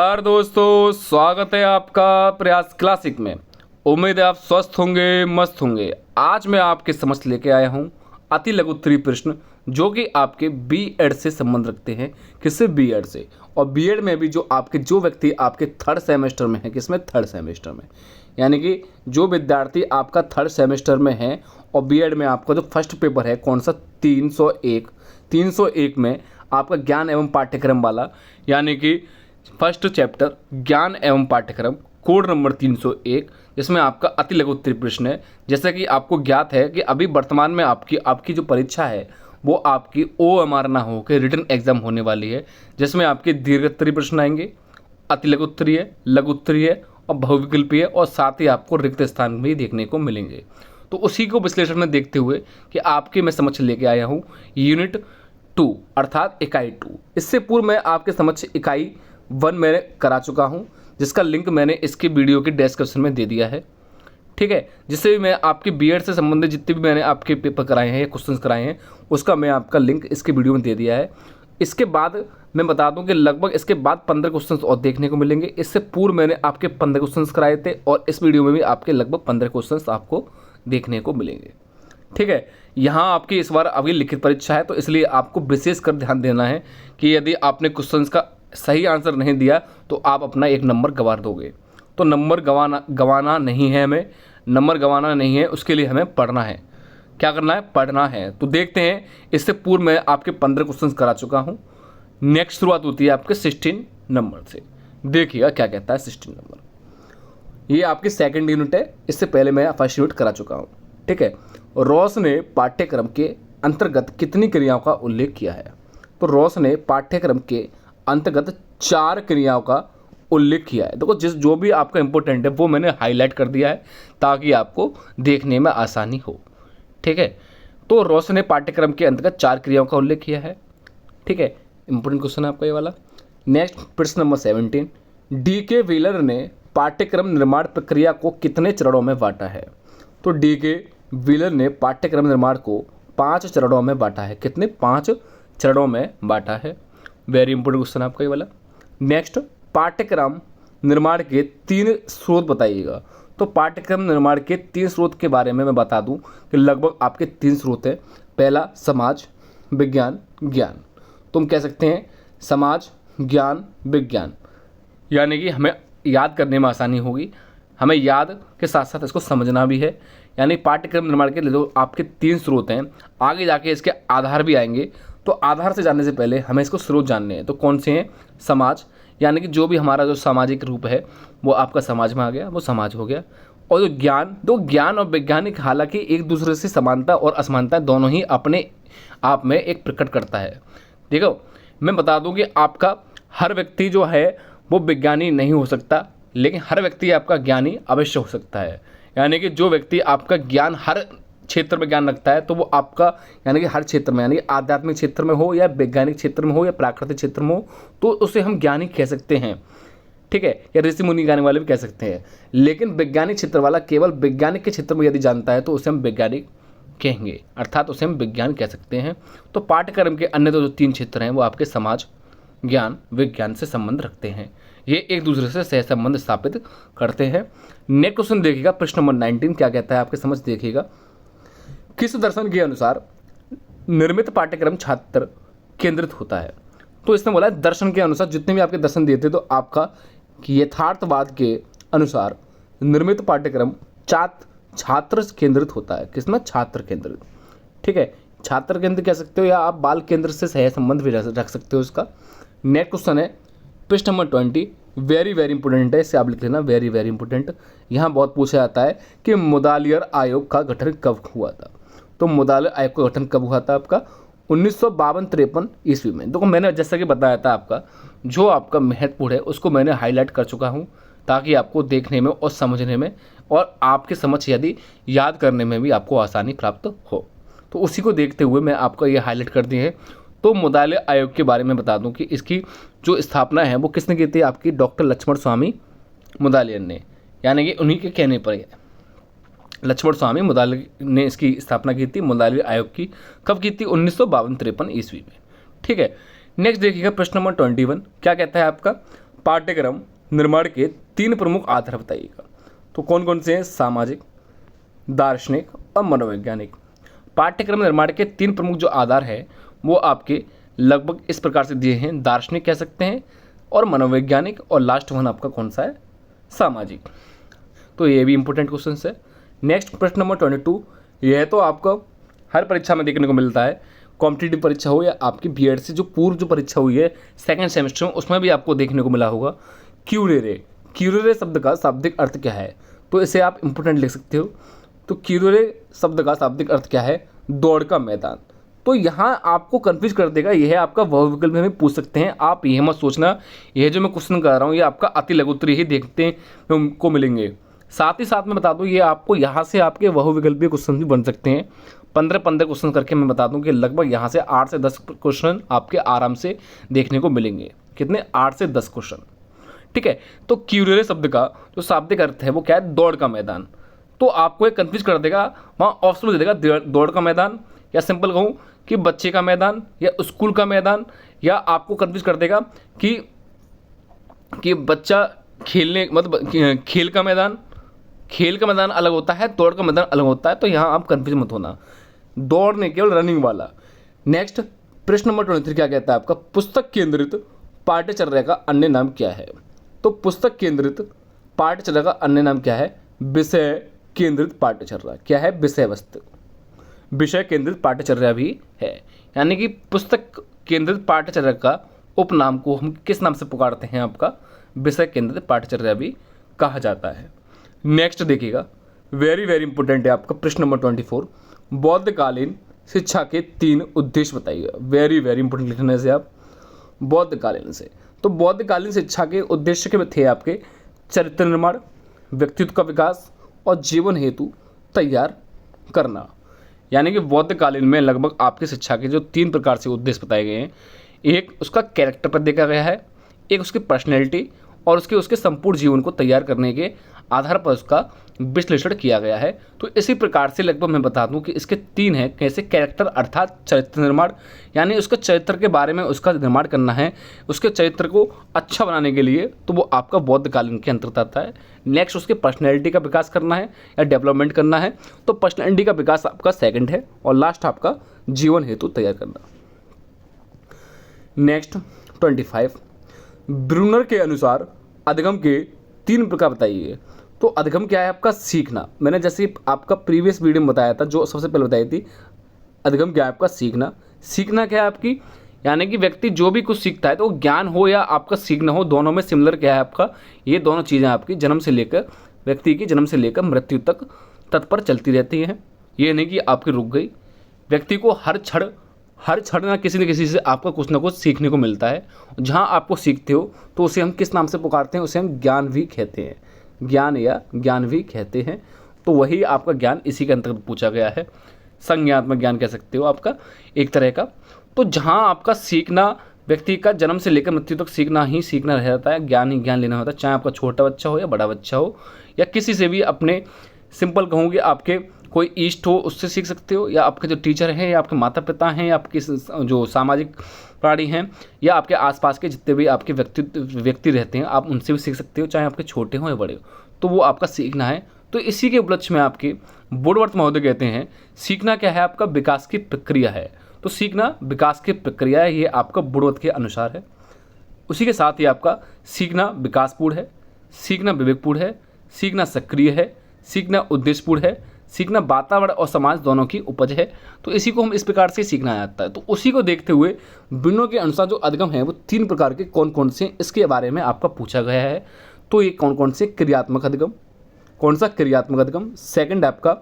यार दोस्तों, स्वागत है आपका प्रयास क्लासिक में। उम्मीद है आप स्वस्थ होंगे, मस्त होंगे। आज मैं आपके समझ लेके आया हूँ अति लघु उत्तरीय प्रश्न जो कि आपके बीएड से संबंध रखते हैं। किससे? बीएड से। और बीएड में भी जो व्यक्ति आपके थर्ड सेमेस्टर में है, किसमें? थर्ड सेमेस्टर में। यानी कि जो विद्यार्थी आपका थर्ड सेमेस्टर में है और बीएड में आपका जो फर्स्ट पेपर है, कौन सा? 301 में आपका ज्ञान एवं पाठ्यक्रम वाला, यानी कि फर्स्ट चैप्टर ज्ञान एवं पाठ्यक्रम, कोड नंबर 301, जिसमें आपका अति लघु उत्तरीय प्रश्न है। जैसा कि आपको ज्ञात है कि अभी वर्तमान में आपकी जो परीक्षा है वो आपकी ओएमआर ना हो के रिटन एग्जाम होने वाली है, जिसमें आपके दीर्घ उत्तरीय प्रश्न आएंगे, अति लघु उत्तरीय, लघु उत्तरीय और बहुविकल्पीय, और साथ ही आपको रिक्त स्थान भी देखने को मिलेंगे। तो उसी को विश्लेषण में देखते हुए कि आपके मैं समझ लेके आया हूँ यूनिट 2 अर्थात इकाई 2। इससे पूर्व मैं आपके समझ इकाई 1 मैंने करा चुका हूं, जिसका लिंक मैंने इसके वीडियो के डिस्क्रिप्शन में दे दिया है। ठीक है, जिससे भी मैं आपके बीएड से संबंधित जितने भी मैंने आपके पेपर कराए हैं या क्वेश्चंस कराए हैं, उसका मैं आपका लिंक इसके वीडियो में दे दिया है। इसके बाद मैं बता दूं कि लगभग इसके बाद 15 क्वेश्चंस और देखने को मिलेंगे। इससे पूर्व मैंने आपके 15 क्वेश्चंस कराए थे और इस वीडियो में भी आपके लगभग 15 क्वेश्चंस आपको देखने को मिलेंगे। ठीक है, यहाँ आपकी इस बार अभी लिखित परीक्षा है, तो इसलिए आपको विशेष कर ध्यान देना है कि यदि आपने क्वेश्चंस का सही आंसर नहीं दिया तो आप अपना 1 नंबर गंवा दोगे। तो नंबर गंवाना नहीं है, हमें नंबर गंवाना नहीं है, उसके लिए हमें पढ़ना है। क्या करना है? पढ़ना है। तो देखते हैं, इससे पूर्व मैं आपके 15 क्वेश्चंस करा चुका हूँ। नेक्स्ट शुरुआत होती है आपके 16 नंबर से। देखिएगा क्या कहता है 16 नंबर। ये आपकी सेकेंड यूनिट है, इससे पहले मैं फर्स्ट यूनिट करा चुका हूँ। ठीक है, रॉस ने पाठ्यक्रम के अंतर्गत कितनी क्रियाओं का उल्लेख किया है? तो रॉस ने पाठ्यक्रम के अंतर्गत 4 क्रियाओं का उल्लेख किया है। देखो, जो भी आपका इंपॉर्टेंट है वो मैंने हाईलाइट कर दिया है ताकि आपको देखने में आसानी हो। ठीक है, तो रॉस ने पाठ्यक्रम के अंतर्गत 4 क्रियाओं का उल्लेख किया है। ठीक है, इंपॉर्टेंट क्वेश्चन है आपका ये वाला। नेक्स्ट प्रश्न नंबर 17, डीके व्हीलर ने पाठ्यक्रम निर्माण प्रक्रिया को कितने चरणों में बांटा है? तो डीके व्हीलर ने पाठ्यक्रम निर्माण को 5 चरणों में बांटा है। कितने? 5 चरणों में बांटा है। वेरी इंपॉर्टेंट क्वेश्चन आपका ये वाला। नेक्स्ट, पाठ्यक्रम निर्माण के 3 स्रोत बताइएगा। तो पाठ्यक्रम निर्माण के 3 स्रोत के बारे में मैं बता दूं कि लगभग आपके 3 स्रोत हैं। पहला, समाज, विज्ञान, ज्ञान। तुम कह सकते हैं समाज, ज्ञान, विज्ञान, यानी कि हमें याद करने में आसानी होगी, हमें याद के साथ साथ इसको समझना भी है। यानी पाठ्यक्रम निर्माण के जो आपके 3 स्रोत हैं, आगे जाके इसके आधार भी आएंगे। तो आधार से जानने से पहले हमें इसको स्रोत जानने हैं। तो कौन से हैं? समाज, यानी कि जो भी हमारा जो सामाजिक रूप है वो आपका समाज में आ गया, वो समाज हो गया। और जो ज्ञान, तो ज्ञान और वैज्ञानिक हालांकि एक दूसरे से समानता और असमानता दोनों ही अपने आप में एक प्रकट करता है। देखो, मैं बता दूं कि आपका हर व्यक्ति जो है वो विज्ञानी नहीं हो सकता, लेकिन हर व्यक्ति आपका ज्ञानी अवश्य हो सकता है। यानी कि जो व्यक्ति आपका ज्ञान हर क्षेत्र में ज्ञान रखता है तो वो आपका, यानी कि हर क्षेत्र में, यानी कि आध्यात्मिक क्षेत्र में हो या वैज्ञानिक क्षेत्र में हो या प्राकृतिक क्षेत्र में हो, तो उसे हम ज्ञानी कह सकते हैं। ठीक है, या ऋषि मुनि ज्ञानी वाले भी कह सकते हैं। लेकिन वैज्ञानिक क्षेत्र वाला केवल वैज्ञानिक के क्षेत्र में यदि जानता है तो उसे हम वैज्ञानिक कहेंगे, अर्थात उसे हम विज्ञान कह सकते हैं। तो पाठ्यक्रम के अन्य जो 3 क्षेत्र हैं वो आपके समाज, ज्ञान, विज्ञान से संबंध रखते हैं। ये एक दूसरे से सह संबंध स्थापित करते हैं। नेक्स्ट क्वेश्चन देखिएगा, प्रश्न नंबर 19 क्या कहता है आपके समझ देखिएगा। किस दर्शन के अनुसार निर्मित पाठ्यक्रम छात्र केंद्रित होता है? तो इसने बोला है दर्शन के अनुसार, जितने भी आपके दर्शन दिए थे तो आपका यथार्थवाद के अनुसार निर्मित पाठ्यक्रम छात्र केंद्रित होता है। किसमें? छात्र केंद्रित। ठीक है, छात्र केंद्र कह सकते हो या आप बाल केंद्र से सह संबंध भी रख सकते हो इसका। नेक्स्ट क्वेश्चन है प्रश्न नंबर 20, वेरी वेरी इंपॉर्टेंट है, इसे आप लिख लेना, वेरी वेरी इंपॉर्टेंट। यहाँ बहुत पूछा जाता है कि मुदालियर आयोग का गठन कब हुआ था? तो मुदालियर आयोग का गठन कब हुआ था आपका? 1952-53 ईस्वी में। देखो, मैंने जैसा कि बताया था आपका जो आपका महत्वपूर्ण है उसको मैंने हाईलाइट कर चुका हूँ ताकि आपको देखने में और समझने में और आपके समझ यदि याद करने में भी आपको आसानी प्राप्त हो। तो उसी को देखते हुए मैं आपका ये हाईलाइट कर दिए हैं। तो मुदालियर आयोग के बारे में बता दूं कि इसकी जो स्थापना है वो किसने की थी? आपकी डॉक्टर लक्ष्मण स्वामी मुदालियर ने, यानी कि उन्हीं के कहने पर लक्ष्मण स्वामी मुदालियर ने इसकी स्थापना की थी। मुदालियर आयोग की कब की थी? 1952-53 ईस्वी में। ठीक है, नेक्स्ट देखिएगा प्रश्न नंबर 21 क्या कहता है आपका? पाठ्यक्रम निर्माण के 3 प्रमुख आधार बताइएगा। तो कौन कौन से हैं? सामाजिक, दार्शनिक और मनोवैज्ञानिक। पाठ्यक्रम निर्माण के 3 प्रमुख जो आधार है वो आपके लगभग इस प्रकार से दिए हैं, दार्शनिक कह सकते हैं और मनोवैज्ञानिक, और लास्ट वन आपका कौन सा है? सामाजिक। तो ये भी इंपॉर्टेंट क्वेश्चन है। नेक्स्ट प्रश्न नंबर 22, यह तो आपका हर परीक्षा में देखने को मिलता है, कॉम्पिटिटिव परीक्षा हो या आपकी बीएड से जो पूर्व जो परीक्षा हुई है सेकंड सेमेस्टर में, उसमें भी आपको देखने को मिला होगा। क्यूरेरे, क्यूरेरे शब्द का शाब्दिक अर्थ क्या है? तो इसे आप इंपॉर्टेंट लिख सकते हो। तो क्यूरेरे शब्द का शाब्दिक अर्थ क्या है? दौड़ का मैदान। तो यहाँ आपको कन्फ्यूज कर देगा, यह आपका बहुविकल्प में भी पूछ सकते हैं। आप यह मत सोचना यह जो मैं क्वेश्चन कर रहा हूँ ये आपका अति लघु उत्तरीय ही देखते को मिलेंगे। साथ ही साथ मैं बता दूं ये आपको यहाँ से आपके बहुविकल्पीय क्वेश्चन भी बन सकते हैं। 15 क्वेश्चन करके मैं बता दूं कि लगभग यहाँ से 8 से 10 क्वेश्चन आपके आराम से देखने को मिलेंगे। कितने? 8 से 10 क्वेश्चन। ठीक है। तो क्यूरेरे शब्द का जो शाब्दिक अर्थ है वो क्या है? दौड़ का मैदान। तो आपको एक कन्फ्यूज कर देगा, वहाँ ऑप्शन दे देगा दौड़ का मैदान, या सिंपल कहूँ कि बच्चे का मैदान, या स्कूल का मैदान, या आपको कन्फ्यूज कर देगा कि बच्चा खेलने मतलब खेल का मैदान। खेल का मैदान अलग होता है, दौड़ का मैदान अलग होता है। तो यहाँ आप कन्फ्यूज मत होना, दौड़ नहीं केवल रनिंग वाला। नेक्स्ट प्रश्न नंबर 23 क्या कहता है आपका? पुस्तक केंद्रित पाठ्यचर्या का अन्य नाम क्या है? तो पुस्तक केंद्रित पाठ्यचर्या का अन्य नाम क्या है? विषय केंद्रित पाठ्यचर्या। क्या है? विषय वस्तु। विषय केंद्रित पाठ्यचर्या भी है। यानी कि पुस्तक केंद्रित पाठ्यचर्या का उपनाम को हम किस नाम से पुकारते हैं? आपका विषय केंद्रित पाठ्यचर्या भी कहा जाता है। नेक्स्ट देखिएगा, वेरी वेरी इंपॉर्टेंट है आपका प्रश्न नंबर 24, बौद्धकालीन शिक्षा के 3 उद्देश्य बताइएगा। वेरी वेरी इंपॉर्टेंट लिखने से आप बौद्धकालीन से। तो बौद्धकालीन शिक्षा के उद्देश्य के थे आपके चरित्र निर्माण, व्यक्तित्व का विकास और जीवन हेतु तैयार करना। यानी कि बौद्धकालीन में लगभग आपकी शिक्षा के जो 3 प्रकार से उद्देश्य बताए गए हैं, एक उसका कैरेक्टर पर देखा गया है, एक उसकी पर्सनैलिटी, और उसके संपूर्ण जीवन को तैयार करने के आधार पर उसका विश्लेषण किया गया है। तो इसी प्रकार से लगभग मैं बता दूं कि इसके 3 हैं। कैसे? कैरेक्टर अर्थात चरित्र निर्माण, यानी उसके चरित्र के बारे में उसका निर्माण करना है, उसके चरित्र को अच्छा बनाने के लिए, तो वो आपका बौद्धकालीन के अंतर्गत आता है। नेक्स्ट उसके पर्सनैलिटी का विकास करना है या डेवलपमेंट करना है, तो पर्सनैलिटी का विकास आपका सेकंड है, और लास्ट आपका जीवन हेतु तैयार करना। नेक्स्ट 25, ब्रूनर के अनुसार अधिगम के 3 प्रकार बताइए। तो अधिगम क्या है? आपका सीखना। मैंने जैसे आपका प्रीवियस वीडियो में बताया था, जो सबसे पहले बताई थी, अधिगम क्या है? आपका सीखना। सीखना क्या है आपकी? यानी कि व्यक्ति जो भी कुछ सीखता है, तो ज्ञान हो या आपका सीखना हो, दोनों में सिमिलर क्या है आपका? ये दोनों चीज़ें आपकी व्यक्ति की जन्म से लेकर मृत्यु तक तत्पर चलती रहती हैं। ये नहीं कि आपकी रुक गई। व्यक्ति को हर क्षण ना किसी से आपका कुछ ना कुछ सीखने को मिलता है। जहाँ आपको सीखते हो तो उसे हम किस नाम से पुकारते हैं? उसे हम ज्ञान भी कहते हैं। ज्ञान भी कहते हैं। तो वही आपका ज्ञान इसी के अंतर्गत पूछा गया है। संज्ञानात्मक ज्ञान कह सकते हो आपका एक तरह का। तो जहाँ आपका सीखना व्यक्ति का जन्म से लेकर मृत्यु तक सीखना ही सीखना रह जाता है, ज्ञान ही ज्ञान लेना होता है। चाहे आपका छोटा बच्चा हो या बड़ा बच्चा हो, या किसी से भी अपने सिंपल कहूँगी आपके कोई ईष्ट हो उससे सीख सकते हो, या आपके जो टीचर हैं, या आपके माता पिता हैं, या आपके जो सामाजिक प्राणी हैं, या आपके आसपास के जितने भी आपके व्यक्ति रहते हैं, आप उनसे भी सीख सकते हो, चाहे आपके छोटे हों या बड़े हो। तो वो आपका सीखना है। तो इसी के उपलक्ष्य में आपके वुडवर्थ महोदय कहते हैं सीखना क्या है? आपका विकास की प्रक्रिया है। तो सीखना विकास की प्रक्रिया है, ये आपका वुडवर्थ के अनुसार है। उसी के साथ ही आपका सीखना विकासपूर्ण है, सीखना विवेकपूर्ण है, सीखना सक्रिय है, सीखना उद्देश्यपूर्ण है, सीखना वातावरण और समाज दोनों की उपज है। तो इसी को हम इस प्रकार से सीखना आता है। तो उसी को देखते हुए ब्रूनर के अनुसार जो अधिगम है वो 3 प्रकार के कौन कौन से, इसके बारे में आपका पूछा गया है। तो ये कौन कौन से? क्रियात्मक अधिगम। कौन सा? क्रियात्मक अधिगम। सेकंड आपका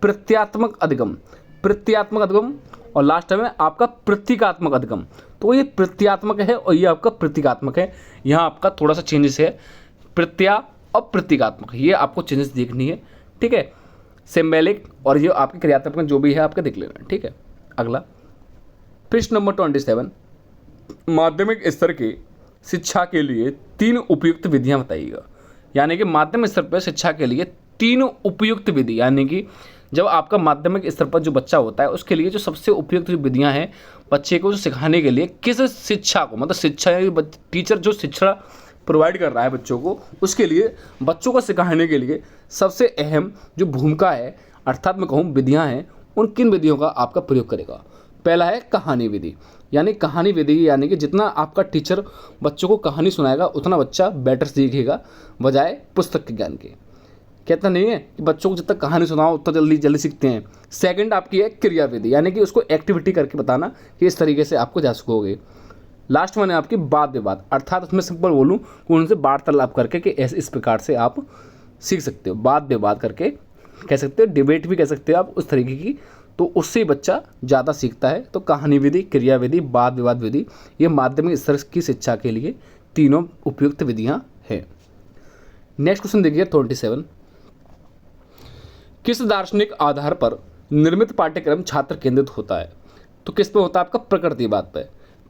प्रत्यात्मक अधिगम, और लास्ट में आपका प्रतीकात्मक अधिगम। तो ये प्रत्यात्मक है और ये आपका प्रतीकात्मक है। यहाँ आपका थोड़ा सा चेंजेस है, प्रत्या और प्रतीकात्मक, ये आपको चेंजेस देखनी है। ठीक है। सिम्बॉलिक और ये आपके क्रियात्मक जो भी है आपके देख लेना। ठीक है। अगला प्रश्न नंबर 27, माध्यमिक स्तर के शिक्षा के लिए 3 उपयुक्त विधियां बताइएगा। यानी कि माध्यमिक स्तर पर शिक्षा के लिए 3 उपयुक्त विधि, यानी कि जब आपका माध्यमिक स्तर पर जो बच्चा होता है उसके लिए जो सबसे उपयुक्त विधियां हैं बच्चे को सिखाने के लिए, किस शिक्षा को, मतलब शिक्षा टीचर जो शिक्षा प्रोवाइड कर रहा है बच्चों को, उसके लिए बच्चों को सिखाने के लिए सबसे अहम जो भूमिका है, अर्थात मैं कहूँ विधियाँ हैं, उन किन विधियों का आपका प्रयोग करेगा। पहला है कहानी विधि, यानी कहानी विधि यानी कि जितना आपका टीचर बच्चों को कहानी सुनाएगा उतना बच्चा बेटर सीखेगा बजाय पुस्तक के ज्ञान के। कहता नहीं है कि बच्चों को जितना कहानी सुनाओ उतना जल्दी जल्दी सीखते हैं। सेकंड आपकी है क्रिया विधि, यानी कि उसको एक्टिविटी करके बताना कि इस तरीके से आपको जा सकोगे। लास्ट वन है आपकी वाद विवाद, अर्थात उसमें सिंपल बोलूँ कि उनसे वार्तालाप करके कि ऐसे इस प्रकार से आप सीख सकते हो, वाद विवाद करके कह सकते हो, डिबेट भी कह सकते हो आप उस तरीके की, तो उससे बच्चा ज़्यादा सीखता है। तो कहानी विधि, क्रिया विधि, वाद विवाद विधि, ये माध्यमिक स्तर की शिक्षा के लिए तीनों उपयुक्त विधियाँ हैं। नेक्स्ट क्वेश्चन देखिए 27, किस दार्शनिक आधार पर निर्मित पाठ्यक्रम छात्र केंद्रित होता है? तो किस पे होता है आपका? प्रकृतिवाद पे।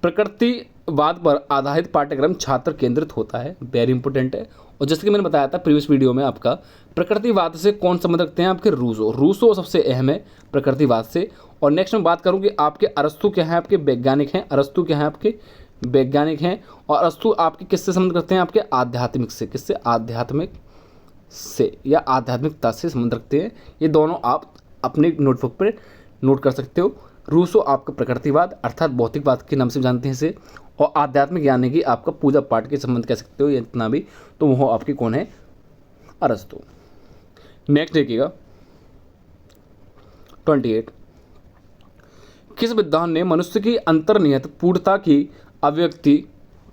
प्रकृतिवाद पर आधारित पाठ्यक्रम छात्र केंद्रित होता है, वेरी इंपॉर्टेंट है। और जैसे कि मैंने बताया था प्रीवियस वीडियो में, आपका प्रकृतिवाद से कौन संबंध रखते हैं? आपके रूसो सबसे अहम है प्रकृतिवाद से। और नेक्स्ट में बात करूँ कि आपके अरस्तु क्या है? आपके वैज्ञानिक हैं। अरस्तु क्या है? आपके वैज्ञानिक हैं। और अरस्तु आपके किससे संबंध रखते हैं? आपके आध्यात्मिक से। किससे? आध्यात्मिक से या आध्यात्मिकता से संबंध रखते हैं। ये दोनों आप अपने नोटबुक पर नोट कर सकते हो। रूसो आपका प्रकृतिवाद अर्थात भौतिकवाद के नाम से जानते हैं इसे, और आध्यात्मिक यानी कि आपका पूजा पाठ के संबंध कह सकते हो, ये इतना भी, तो वो आपके कौन है? अरस्तु। नेक्स्ट देखिएगा 28, किस विद्वान ने मनुष्य की अंतर्निहित पूर्णता की अभिव्यक्ति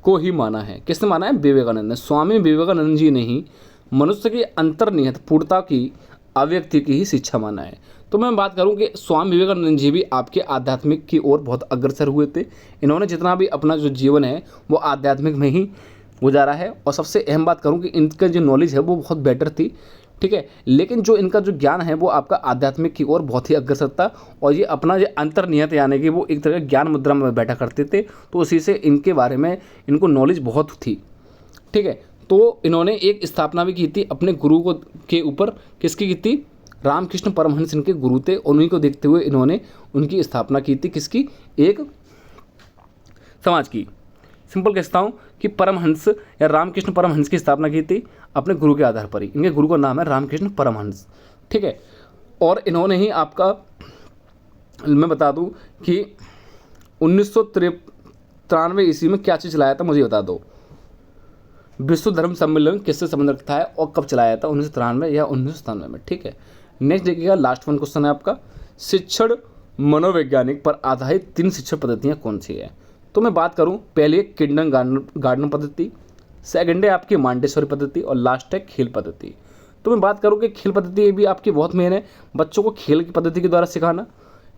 को ही माना है? किसने माना है? विवेकानंद ने। स्वामी विवेकानंद जी ने ही मनुष्य की अंतर्निहित पूर्णता की अभिव्यक्ति की ही शिक्षा माना है। तो मैं बात करूं कि स्वामी विवेकानंद जी भी आपके आध्यात्मिक की ओर बहुत अग्रसर हुए थे। इन्होंने जितना भी अपना जो जीवन है वो आध्यात्मिक में ही गुजारा है। और सबसे अहम बात करूं कि इनका जो नॉलेज है वो बहुत बेटर थी, ठीक है, लेकिन जो इनका जो ज्ञान है वो आपका आध्यात्मिक की ओर बहुत ही अग्रसर था। और ये अपना जो अंतर्निहित यानी कि वो एक तरह ज्ञान मुद्रा में बैठा करते थे, तो उसी से इनके बारे में इनको नॉलेज बहुत थी, ठीक है। तो इन्होंने एक स्थापना भी की थी अपने गुरु को के ऊपर। किसकी की थी? रामकृष्ण परमहंस इनके गुरु थे। उन्हीं को देखते हुए इन्होंने उनकी स्थापना की थी। किसकी? एक समाज की। सिंपल कहता हूँ कि परमहंस या रामकृष्ण परमहंस की स्थापना की थी अपने गुरु के आधार पर ही। इनके गुरु का नाम है रामकृष्ण परमहंस, ठीक है। और इन्होंने ही आपका, मैं बता दूँ कि 1993 ईस्वी में क्या चीज़ चलाया था, मुझे बता दो। विश्व धर्म सम्मेलन किससे संबंध रखता है और कब चलाया था? 1993 या 1997 में, ठीक है। नेक्स्ट देखिएगा, लास्ट वन क्वेश्चन है आपका, शिक्षण मनोवैज्ञानिक पर आधारित 3 शिक्षण पद्धतियाँ कौन सी है? तो मैं बात करूँ, पहली है किंडरगार्टन पद्धति, सेकंड है आपकी मॉन्टेसरी पद्धति, और लास्ट है खेल पद्धति। तो मैं बात करूँ कि खेल पद्धति भी आपकी बहुत मेन है, बच्चों को खेल की पद्धति के द्वारा सिखाना।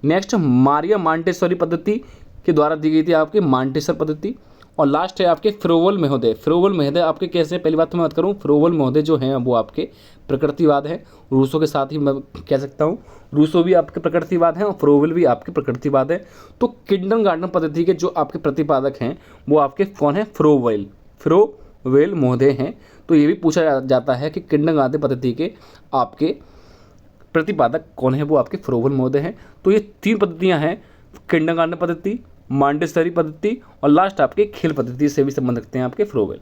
नेक्स्ट मारिया मॉन्टेसरी पद्धति के द्वारा दी गई थी आपकी मॉन्टेसरी पद्धति। और लास्ट है आपके फ्रोवल महोदय। फ्रोवल महोदय आपके कैसे? पहली बात तो मैं बात करूँ, फ्रोवल महोदय जो हैं वो आपके प्रकृतिवाद है। रूसो के साथ ही मैं कह सकता हूँ, रूसो भी आपके प्रकृतिवाद हैं और फ्रोवल भी आपके प्रकृतिवाद है। तो किंडरगार्टन पद्धति के जो आपके प्रतिपादक हैं वो आपके कौन है? फ्रोवेल महोदय हैं। तो ये भी पूछा जाता है कि किंडरगार्टन पद्धति के आपके प्रतिपादक कौन है? वो आपके फ्रोवल महोदय हैं। तो ये 3 पद्धतियाँ हैं, किंडरगार्टन पद्धति, मॉन्टेसरी पद्धति और लास्ट आपके खेल पद्धति से भी संबंध रखते हैं आपके फ्रोवेल,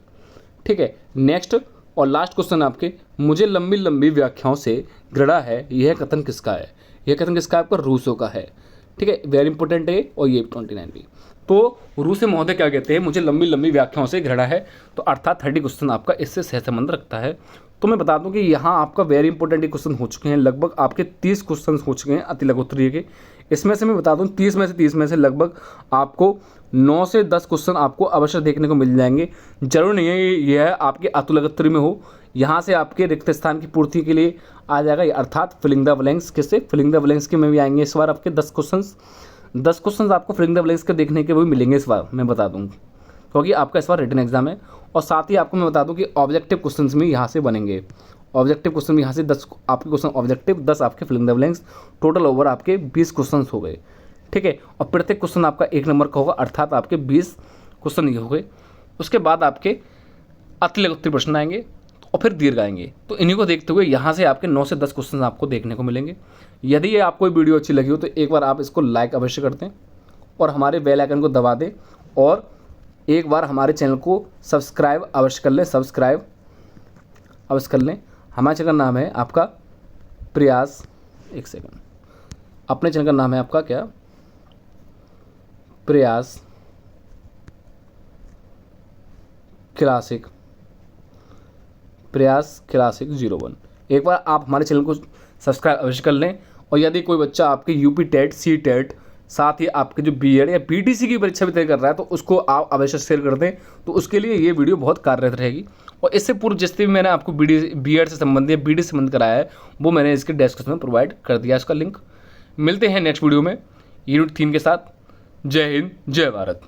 ठीक है। नेक्स्ट और लास्ट क्वेश्चन आपके, मुझे लंबी लंबी व्याख्याओं से घृणा है, यह कथन किसका है? यह कथन किसका है? आपका रूसो का है, ठीक है, वेरी इंपॉर्टेंट है। और ये 29 भी। तो रूसो महोदय क्या कहते हैं? मुझे लंबी लंबी व्याख्याओं से घृणा है। तो अर्थात 30 क्वेश्चन आपका इससे सहसंबंध रखता है। तो मैं बता दूं कि यहाँ आपका वेरी इंपॉर्टेंट क्वेश्चन हो चुके हैं, लगभग आपके 30 क्वेश्चन हो चुके हैं अति लघु उत्तरीय के। इसमें से मैं बता दूं 30 में से लगभग आपको 9 से 10 क्वेश्चन आपको अवश्य देखने को मिल जाएंगे। जरूर नहीं है यह आपके अति लघु उत्तरीय में हो, यहाँ से आपके रिक्त स्थान की पूर्ति के लिए आ जाएगा, अर्थात फिलिंग द ब्लैंक्स। किससे? फिलिंग द ब्लैंक्स के में भी आएंगे इस बार आपके 10 क्वेश्चन आपको फिलिंग द ब्लैंक्स के देखने के भी मिलेंगे इस बार, मैं बता दूँ, क्योंकि आपका इस बार रिटन एग्जाम है। और साथ ही आपको मैं बता दूं कि ऑब्जेक्टिव क्वेश्चंस भी यहाँ से बनेंगे। ऑब्जेक्टिव क्वेश्चन भी यहाँ से 10 आपके क्वेश्चन ऑब्जेक्टिव, 10 आपके filling the blanks, total over आपके 20 क्वेश्चन हो गए, ठीक है। और प्रत्येक क्वेश्चन आपका 1 नंबर का होगा, अर्थात आपके 20 क्वेश्चन ये हो गए। उसके बाद आपके अति लघु उत्तरीय प्रश्न आएंगे और फिर दीर्घ आएंगे। तो इन्हीं को देखते हुए यहाँ से आपके 9 से 10 क्वेश्चन आपको देखने को मिलेंगे। यदि ये आपको वीडियो अच्छी लगी हो तो एक बार आप इसको लाइक अवश्य कर दें और हमारे बेल आइकन को दबा दें और एक बार हमारे चैनल को सब्सक्राइब अवश्य कर लें, सब्सक्राइब अवश्य कर लें। हमारे चैनल का नाम है आपका प्रयास, एक सेकंड, अपने चैनल का नाम है आपका क्या, प्रयास क्लासिक, प्रयास क्लासिक 01। एक बार आप हमारे चैनल को सब्सक्राइब अवश्य कर लें। और यदि कोई बच्चा आपके यूपी टेट, सी टेट, साथ ही आपके जो बीएड या पीटीसी की परीक्षा भी तैयारी कर रहा है तो उसको आप अवश्य शेयर कर दें, तो उसके लिए ये वीडियो बहुत कार्यरत रहेगी। और इससे पूर्व जितने भी मैंने आपको बीएड से संबंधित, बीडी से संबंधित कराया है, वो मैंने इसके डिस्क्रिप्शन में प्रोवाइड कर दिया इसका लिंक। मिलते हैं नेक्स्ट वीडियो में यूनिट 3 के साथ। जय हिंद, जय भारत।